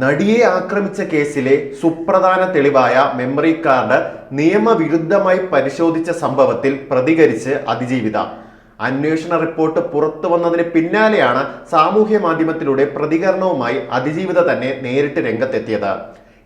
നടിയെ ആക്രമിച്ച കേസിലെ സുപ്രധാന തെളിവായ മെമ്മറി കാർഡ് നിയമവിരുദ്ധമായി പരിശോധിച്ച സംഭവത്തിൽ പ്രതികരിച്ച് അതിജീവിത. അന്വേഷണ റിപ്പോർട്ട് പുറത്തു വന്നതിന് പിന്നാലെയാണ് സാമൂഹ്യ മാധ്യമത്തിലൂടെ പ്രതികരണവുമായി അതിജീവിത തന്നെ നേരിട്ട് രംഗത്തെത്തിയത്.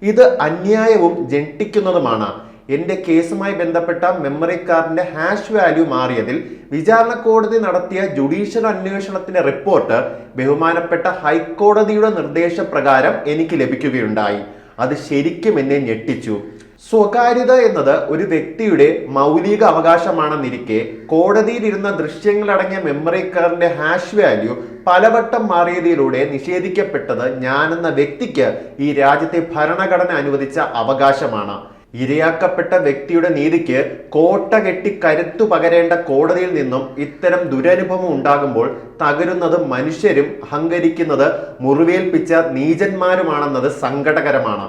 ഇത് അന്യായവും ജനിക്കുന്നതുമാണ്. എന്റെ കേസുമായി ബന്ധപ്പെട്ട മെമ്മറി കാർഡിന്റെ ഹാഷ് വാല്യൂ മാറിയതിൽ വിചാരണ കോടതി നടത്തിയ ജുഡീഷ്യൽ അന്വേഷണത്തിന്റെ റിപ്പോർട്ട് ബഹുമാനപ്പെട്ട ഹൈക്കോടതിയുടെ നിർദ്ദേശപ്രകാരം എനിക്ക് ലഭിക്കുകയുണ്ടായി. അത് ശരിക്കും എന്നെ ഞെട്ടിച്ചു. സ്വകാര്യത എന്നത് ഒരു വ്യക്തിയുടെ മൗലിക അവകാശമാണെന്നിരിക്കെ കോടതിയിലിരുന്ന ദൃശ്യങ്ങളടങ്ങിയ മെമ്മറി കാർഡിന്റെ ഹാഷ് വാല്യൂ പലവട്ടം മാറിയതിലൂടെ നിഷേധിക്കപ്പെട്ടത് ഞാനെന്ന വ്യക്തിക്ക് ഈ രാജ്യത്തെ ഭരണഘടന അനുവദിച്ച അവകാശമാണ്. ഇരയാക്കപ്പെട്ട വ്യക്തിയുടെ നീതിക്ക് കോട്ട കെട്ടി കരുത്തു പകരേണ്ട കോടതിയിൽ നിന്നും ഇത്തരം ദുരനുഭവം ഉണ്ടാകുമ്പോൾ തകരുന്നത് മനുഷ്യരും അഹങ്കരിക്കുന്നത് മുറിവേൽപ്പിച്ച നീചന്മാരുമാണെന്നത് സങ്കടകരമാണ്.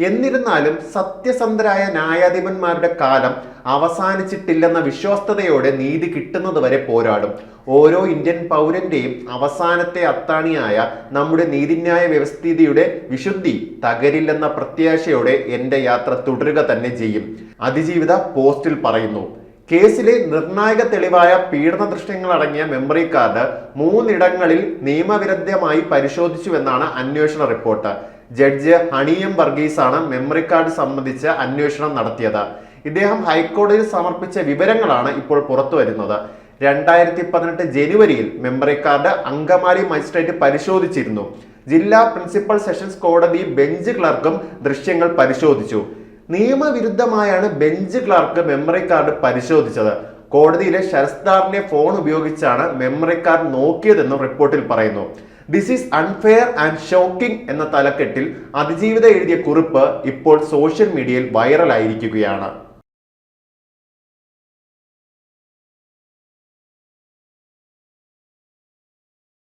എന്നിരുന്നാലും സത്യസന്ധരായ ന്യായാധിപന്മാരുടെ കാലം അവസാനിച്ചിട്ടില്ലെന്ന വിശ്വസ്തയോടെ നീതി കിട്ടുന്നതുവരെ പോരാടും. ഓരോ ഇന്ത്യൻ പൗരന്റെയും അവസാനത്തെ അത്താണിയായ നമ്മുടെ നീതിന്യായ വ്യവസ്ഥിതിയുടെ വിശുദ്ധി തകരില്ലെന്ന പ്രത്യാശയോടെ എന്റെ യാത്ര തുടരുക തന്നെ ചെയ്യും. അതിജീവിത പോസ്റ്റിൽ പറയുന്നു. കേസിലെ നിർണായക തെളിവായ പീഡന ദൃശ്യങ്ങൾ അടങ്ങിയ മെമ്മറി കാർഡ് 3 ഇടങ്ങളിൽ നിയമവിരുദ്ധമായി പരിശോധിച്ചുവെന്നാണ് അന്വേഷണ റിപ്പോർട്ട്. ജഡ്ജ് ഹണിയം വർഗീസ് ആണ് മെമ്മറി കാർഡ് സംബന്ധിച്ച് അന്വേഷണം നടത്തിയത്. ഇദ്ദേഹം ഹൈക്കോടതിയിൽ സമർപ്പിച്ച വിവരങ്ങളാണ് ഇപ്പോൾ പുറത്തു വരുന്നത്. 2018 ജനുവരിയിൽ മെമ്മറി കാർഡ് അങ്കമാലി മജിസ്ട്രേറ്റ് പരിശോധിച്ചിരുന്നു. ജില്ലാ പ്രിൻസിപ്പൽ സെഷൻസ് കോടതി ബെഞ്ച് ക്ലർക്കും ദൃശ്യങ്ങൾ പരിശോധിച്ചു. നിയമവിരുദ്ധമായാണ് ബെഞ്ച് ക്ലർക്ക് മെമ്മറി കാർഡ് പരിശോധിച്ചത്. കോടതിയിലെ ശരസ്ദാറിന്റെ ഫോൺ ഉപയോഗിച്ചാണ് മെമ്മറി കാർഡ് നോക്കിയതെന്നും റിപ്പോർട്ടിൽ പറയുന്നു. This is unfair and shocking എന്ന തലക്കെട്ടിൽ അതിജീവിത എഴുതിയ കുറിപ്പ് ഇപ്പോൾ സോഷ്യൽ മീഡിയയിൽ വൈറലായിരിക്കുകയാണ്.